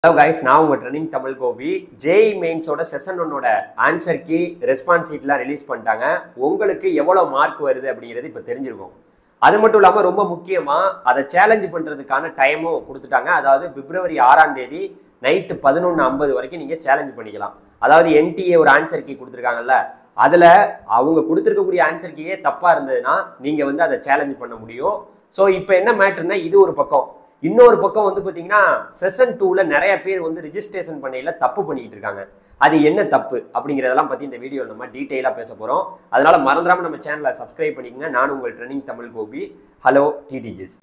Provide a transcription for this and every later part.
Hello guys, நான் உங்க trending Tamil Gopi. JEE மெயின்ஸோட செஷன் 1ஓட ஆன்சர் கீ ரெஸ்பான்ஸ் ஷீட்லாம் ரிலீஸ் பண்ணிட்டாங்க. உங்களுக்கு எவ்வளவு மார்க் வருது அப்படிங்கிறது இப்போ தெரிஞ்சிருக்கும். அது மட்டும் இல்லாமல் ரொம்ப முக்கியமாக அதை சேலஞ்ச் பண்ணுறதுக்கான டைமும் கொடுத்துட்டாங்க. அதாவது பிப்ரவரி 6ஆம் தேதி நைட்டு 11:50 வரைக்கும் நீங்கள் சேலஞ்ச் பண்ணிக்கலாம். அதாவது என்டிஏ ஒரு ஆன்சர் கீ கொடுத்துருக்காங்கல்ல, அதில் அவங்க கொடுத்துருக்கக்கூடிய ஆன்சர் கீயே தப்பாக இருந்ததுன்னா நீங்கள் வந்து அதை சேலஞ்ச் பண்ண முடியும். ஸோ இப்போ என்ன மேட்ருன்னா, இது ஒரு பக்கம். இன்னொரு பக்கம் வந்து பார்த்தீங்கன்னா செஷன் 2ல நிறைய பேர் வந்து ரிஜிஸ்ட்ரேஷன் பண்ணையில் தப்பு பண்ணிக்கிட்டு இருக்காங்க. அது என்ன தப்பு அப்படிங்கிறதெல்லாம் பற்றி இந்த வீடியோவில் நம்ம டீட்டெயிலாக பேச போகிறோம். அதனால மறந்துடாமல் நம்ம சேனலை சப்ஸ்கிரைப் பண்ணிக்கோங்க. நான் உங்கள் ட்ரெண்டிங் தமிழ் கோபி. ஹலோ டிடிஜிஸ்.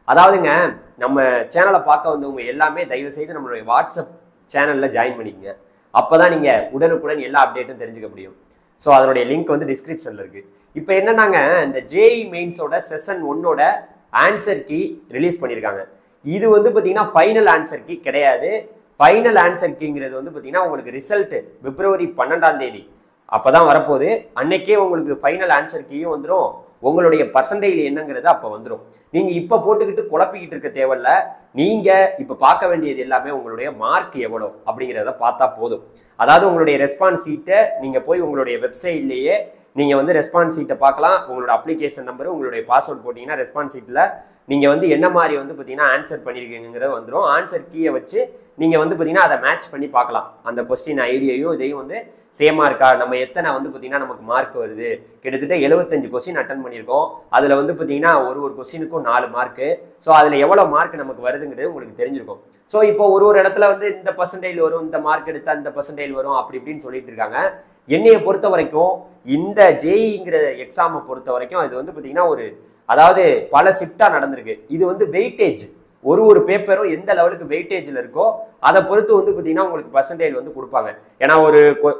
அதாவதுங்க, நம்ம சேனலை பார்க்க வந்தவங்க எல்லாமே தயவு செய்து நம்மளுடைய வாட்ஸ்அப் சேனலில் ஜாயின் பண்ணிக்கங்க. அப்போ தான் நீங்கள் உடனுக்குடன் எல்லா அப்டேட்டும் தெரிஞ்சுக்க முடியும். ஸோ அதனுடைய லிங்க் வந்து டிஸ்கிரிப்ஷனில் இருக்குது. இப்போ என்னன்னாங்க, இந்த ஜேஇ மெயின்ஸோட செஷன் 1ஓட ஆன்சர் கீ ரிலீஸ் பண்ணியிருக்காங்க. இது வந்து பார்த்தீங்கன்னா ஃபைனல் ஆன்சர் கீ கிடையாது. ஃபைனல் ஆன்சர் கீங்கிறது வந்து பார்த்தீங்கன்னா உங்களுக்கு ரிசல்ட்டு பிப்ரவரி 12ஆம் தேதி அப்போ தான் வரப்போகுது. அன்னைக்கே உங்களுக்கு ஃபைனல் ஆன்சர் கீயும் வந்துடும், உங்களுடைய பர்சன்டேஜ் என்னங்கிறது அப்போ வந்துடும். நீங்கள் இப்போ போட்டுக்கிட்டு குழப்பிக்கிட்டு இருக்க தேவையில்ல. நீங்கள் இப்போ பார்க்க வேண்டியது எல்லாமே உங்களுடைய மார்க் எவ்வளோ அப்படிங்கிறத பார்த்தா போதும். அதாவது உங்களுடைய ரெஸ்பான்ஸ் ஷீட்டை நீங்கள் போய் உங்களுடைய வெப்சைட்லேயே நீங்கள் வந்து ரெஸ்பான்ஸ் ஷீட்டை பார்க்கலாம். உங்களோட அப்ளிகேஷன் நம்பரு, உங்களுடைய பாஸ்வேர்ட் போட்டிங்கன்னா ரெஸ்பான்ஸ் ஷீட்டில் நீங்கள் வந்து என்ன மாதிரி வந்து பார்த்தீங்கன்னா ஆன்சர் பண்ணியிருக்கீங்கிறது வந்துடும். ஆன்சர் கீயை வச்சு நீங்கள் வந்து பார்த்தீங்கன்னா அதை மேட்ச் பண்ணி பார்க்கலாம். அந்த கொஸ்டின் ஐடியையும் இதையும் வந்து சேமாக இருக்கா, நம்ம எத்தனை வந்து பார்த்தீங்கன்னா நமக்கு மார்க் வருது. கிட்டத்தட்ட 75 கொஸ்டின் அட்டன் பண்ணியிருக்கோம். அதில் வந்து பார்த்தீங்கன்னா ஒரு கொஸ்டினுக்கும் 4 மார்க்கு. ஸோ அதில் எவ்வளோ மார்க் நமக்கு வருதுங்கிறது உங்களுக்கு தெரிஞ்சிருக்கும். ஸோ இப்போ ஒரு இடத்துல வந்து இந்த பர்சன்டேஜ் வரும், இந்த மார்க் எடுத்தால் இந்த பர்சன்டேஜ் வரும், அப்படி இப்படின்னு சொல்லிட்டு இருக்காங்க. என்னையை பொறுத்த வரைக்கும் இந்த ஜேஇங்கிற எக்ஸாமை பொறுத்த வரைக்கும் இது வந்து பார்த்தீங்கன்னா அதாவது பல ஷிஃப்டாக நடந்திருக்கு. இது வந்து வெயிட்டேஜ், ஒரு பேப்பரும் எந்த லெவலுக்கு வெயிட்டேஜில் இருக்கோ அதை பொறுத்து வந்து பார்த்தீங்கன்னா உங்களுக்கு பர்சன்டேஜ் வந்து கொடுப்பாங்க. ஏன்னா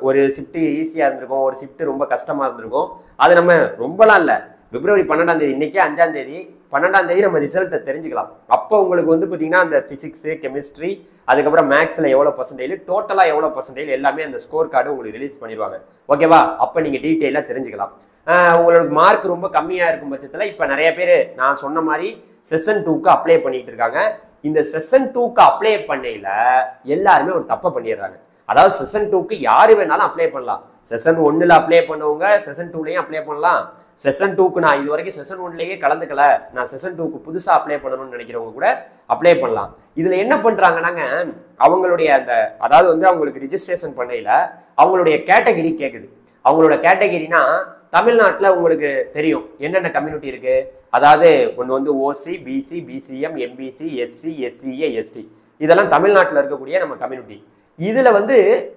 ஒரு ஷிஃப்ட்டு ஈஸியாக இருந்திருக்கும், ஒரு ஷிஃப்ட்டு ரொம்ப கஷ்டமாக இருந்திருக்கும். அது நம்ம ரொம்பலாம் இல்லை, பிப்ரவரி 12ஆம் தேதி, இன்னைக்கே 5ஆம் தேதி, 12ஆம் தேதி நம்ம ரிசல்ட்டை தெரிஞ்சுக்கலாம். அப்போ உங்களுக்கு வந்து பார்த்தீங்கன்னா அந்த ஃபிசிக்ஸு, கெமிஸ்ட்ரி, அதுக்கப்புறம் மேக்ஸில் எவ்வளோ பர்சன்டேஜ், டோட்டலாக எவ்வளோ பர்சன்டேஜ் எல்லாமே அந்த ஸ்கோர் கார்டு உங்களுக்கு ரிலீஸ் பண்ணிடுவாங்க. ஓகேவா? அப்போ நீங்கள் டீட்டெயிலாக தெரிஞ்சுக்கலாம். உங்களோட மார்க் ரொம்ப கம்மியாக இருக்கும் பட்சத்தில் இப்போ நிறைய பேர் நான் சொன்ன மாதிரி செஷன் 2க்கு அப்ளை பண்ணிட்டு இருக்காங்க. இந்த செஷன் 2க்கு அப்ளை பண்ணையில் எல்லாருமே ஒரு தப்பை பண்ணிடுறாங்க. அதாவது செஷன் 2க்கு யார் வேணாலும் அப்ளை பண்ணலாம். செஷன் 1ல் அப்ளை பண்ணவங்க செஷன் 2லையும் அப்ளை பண்ணலாம். செஷன் 2க்கு நான் இது வரைக்கும் செஷன் 1லேயே கலந்துக்கல, நான் செஷன் 2க்கு புதுசாக அப்ளை பண்ணணும்னு நினைக்கிறவங்க கூட அப்ளை பண்ணலாம். இதில் என்ன பண்ணுறாங்கன்னாங்க, அவங்களுடைய அதாவது வந்து அவங்களுக்கு ரிஜிஸ்ட்ரேஷன் பண்ணையில் அவங்களுடைய கேட்டகிரி கேட்குது. அவங்களோட கேட்டகிரினா தமிழ்நாட்டில் உங்களுக்கு தெரியும் என்னென்ன கம்யூனிட்டி இருக்குது. அதாவது ஒன்று வந்து OC, BC, BCM, MBC, SC, SCA, ST, இதெல்லாம் தமிழ்நாட்டில் இருக்கக்கூடிய நம்ம கம்யூனிட்டி. இதில் வந்து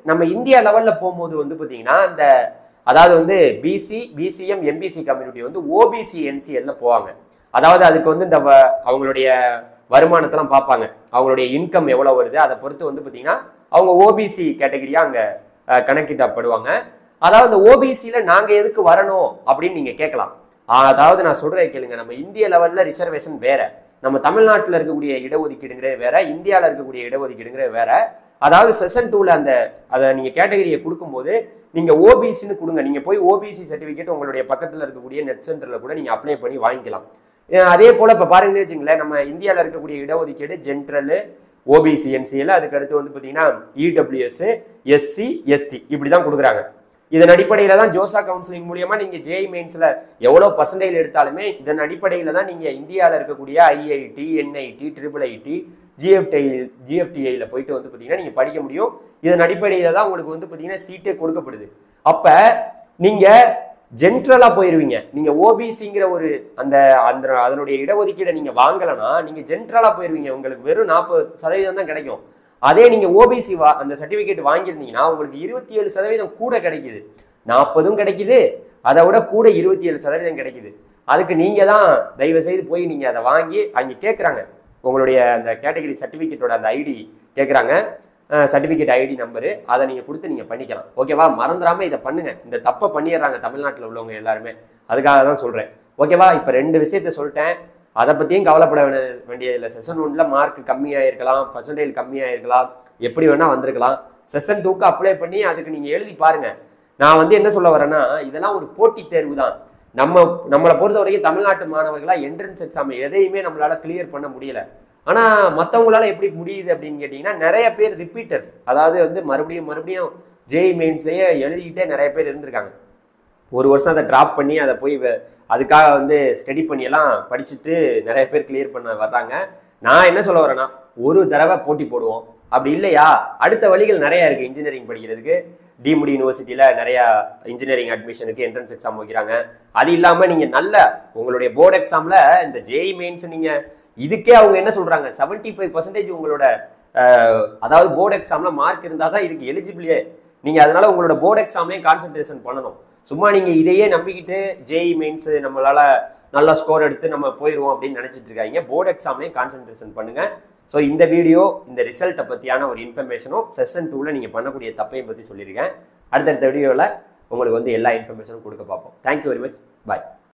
நம்ம இந்தியா லெவலில் போகும்போது வந்து பார்த்தீங்கன்னா அதாவது வந்து பிசி, பிசிஎம், எம்பிசி கம்யூனிட்டி வந்து ஓபிசி என்சிஎல்ல போவாங்க. அதாவது அதுக்கு வந்து அவங்களுடைய வருமானத்தெல்லாம் பார்ப்பாங்க, அவங்களுடைய இன்கம் எவ்வளோ வருது அதை பொறுத்து வந்து பார்த்தீங்கன்னா அவங்க ஓபிசி கேட்டகரியாக அங்கே கணக்கிடப்படுவாங்க. அதாவது இந்த ஓபிசியில் நாங்கள் எதுக்கு வரணும் அப்படின்னு நீங்கள் கேட்கலாம். அதாவது நான் சொல்கிறேன் கேளுங்க, நம்ம இந்திய லெவலில் ரிசர்வேஷன் வேற, நம்ம தமிழ்நாட்டில் இருக்கக்கூடிய இடஒதுக்கீடுங்கிறது வேற, இந்தியாவில் இருக்கக்கூடிய இடஒதுக்கீடுங்கிறது வேற. அதாவது செஷன் 2ல அதை நீங்கள் கேட்டகரியை கொடுக்கும்போது நீங்கள் ஓபிசின்னு கொடுங்க. நீங்கள் போய் ஓபிசி சர்டிஃபிகேட் உங்களுடைய பக்கத்தில் இருக்கக்கூடிய நெட் சென்டரில் கூட நீங்கள் அப்ளை பண்ணி வாங்கிக்கலாம். அதே போல் இப்போ பாருங்கன்னு வச்சுங்களேன், நம்ம இந்தியாவில் இருக்கக்கூடிய இடஒதுக்கீடு ஜென்ரலு, ஓபிசி, என்சிஎல், அதுக்கு அடுத்து வந்து பார்த்தீங்கன்னா இடபிள்யூஎஸ், எஸ்சி, எஸ்டி இப்படி தான் கொடுக்குறாங்க. இதன் அடிப்படையில் தான் ஜோசா கவுன்சிலிங் மூலியமா நீங்கள் ஜேஇ மெயின்ஸில் எவ்வளோ பர்சன்டேஜ் எடுத்தாலுமே இதன் அடிப்படையில் தான் நீங்கள் இந்தியாவில் இருக்கக்கூடிய ஐஐடி, என்ஐடி, IIIT, ஜிஎஃப்டிஐயில் போயிட்டு வந்து பார்த்தீங்கன்னா நீங்கள் படிக்க முடியும். இதன் அடிப்படையில் தான் உங்களுக்கு வந்து பார்த்தீங்கன்னா சீட்டே கொடுக்கப்படுது. அப்போ நீங்கள் ஜென்ரலாக போயிடுவீங்க. நீங்கள் ஓபிசிங்கிற அதனுடைய இடஒதுக்கீடை நீங்கள் வாங்கலைன்னா நீங்கள் ஜென்ரலாக போயிடுவீங்க. உங்களுக்கு வெறும் 40% தான் கிடைக்கும். அதே நீங்கள் ஓபிசி அந்த சர்டிஃபிகேட் வாங்கியிருந்தீங்கன்னா உங்களுக்கு 27% கூட கிடைக்குது. 40ம் கிடைக்குது, அதை விட கூட 27% கிடைக்குது. அதுக்கு நீங்கள் தான் தயவு செய்து போய் நீங்கள் அதை வாங்கி அங்கே கேட்குறாங்க, உங்களுடைய அந்த கேட்டகரி சர்டிஃபிகேட்டோட அந்த ஐடி கேட்குறாங்க, சர்டிஃபிகேட் ஐடி நம்பரு, அதை நீங்கள் கொடுத்து நீங்கள் பண்ணிக்கலாம். ஓகேவா? மறந்துடாமல் இதை பண்ணுங்கள். இந்த தப்பை பண்ணிடுறாங்க தமிழ்நாட்டில் உள்ளவங்க எல்லாருமே, அதுக்காக தான் சொல்கிறேன். ஓகேவா? இப்போ 2 விஷயத்த சொல்லிட்டேன், அதை பற்றியும் கவலைப்பட வேண்டியதில்லை. செஷன் 1ல மார்க் கம்மியாக இருக்கலாம், பர்சன்டேஜ் கம்மியாக இருக்கலாம், எப்படி வேணால் வந்திருக்கலாம். செஷன் 2க்கு அப்ளை பண்ணி அதுக்கு நீங்கள் எழுதி பாருங்கள். நான் வந்து என்ன சொல்ல வரேன்னா, இதெல்லாம் ஒரு போட்டித் தேர்வு தான். நம்மளை பொறுத்த வரைக்கும் தமிழ்நாட்டு மாணவர்களாக என்ட்ரன்ஸ் எக்ஸாம் எதையுமே நம்மளால கிளியர் பண்ண முடியல. ஆனால் மற்றவங்களால எப்படி முடியுது அப்படின்னு கேட்டிங்கன்னா நிறைய பேர் ரிப்பீட்டர்ஸ், அதாவது வந்து மறுபடியும் ஜேஇ மெயின்ஸையே எழுதிக்கிட்டே நிறைய பேர் இருந்திருக்காங்க. ஒரு வருஷம் அதை ட்ராப் பண்ணி அதை போய் அதுக்காக வந்து ஸ்டடி பண்ணியெல்லாம் படிச்சுட்டு நிறைய பேர் கிளியர் பண்ண வர்றாங்க. நான் என்ன சொல்ல வரேன்னா, ஒரு தடவை போட்டி போடுவோம், அப்படி இல்லையா அடுத்த வழிகள் நிறையா இருக்குது இன்ஜினியரிங் படிக்கிறதுக்கு. டீம்டு யூனிவர்சிட்டியில் நிறையா இன்ஜினியரிங் அட்மிஷனுக்கு என்ட்ரன்ஸ் எக்ஸாம் வைக்கிறாங்க. அது இல்லாமல் நீங்கள் நல்ல உங்களுடைய போர்டு எக்ஸாமில் இந்த ஜேஇ மெயின்ஸ் நீங்கள் இதுக்கே அவங்க என்ன சொல்கிறாங்க, 75% உங்களோட அதாவது போர்டு எக்ஸாமில் மார்க் இருந்தால் தான் இதுக்கு எலிஜிபிளியே. நீங்கள் அதனால உங்களோட போர்டு எக்ஸாம்லேயே கான்சன்ட்ரேஷன் பண்ணணும். சும்மா நீங்கள் இதையே நம்பிக்கிட்டு ஜேஇ மெயின்ஸ் நம்மளால நல்லா ஸ்கோர் எடுத்து நம்ம போயிடுவோம் அப்படின்னு நினச்சிட்டு இருக்காங்க. போர்டு எக்ஸாம்லேயே கான்சன்ட்ரேஷன் பண்ணுங்கள். ஸோ இந்த வீடியோ இந்த ரிசல்ட்டை பற்றியான ஒரு இன்ஃபர்மேஷனும் செஷன் 2ல் நீங்கள் பண்ணக்கூடிய தப்பையும் பற்றி சொல்லியிருக்கேன். அடுத்தடுத்த வீடியோவில் உங்களுக்கு வந்து எல்லா இன்ஃபர்மேஷனும் கொடுக்க பார்ப்போம். Thank you very much. பாய்.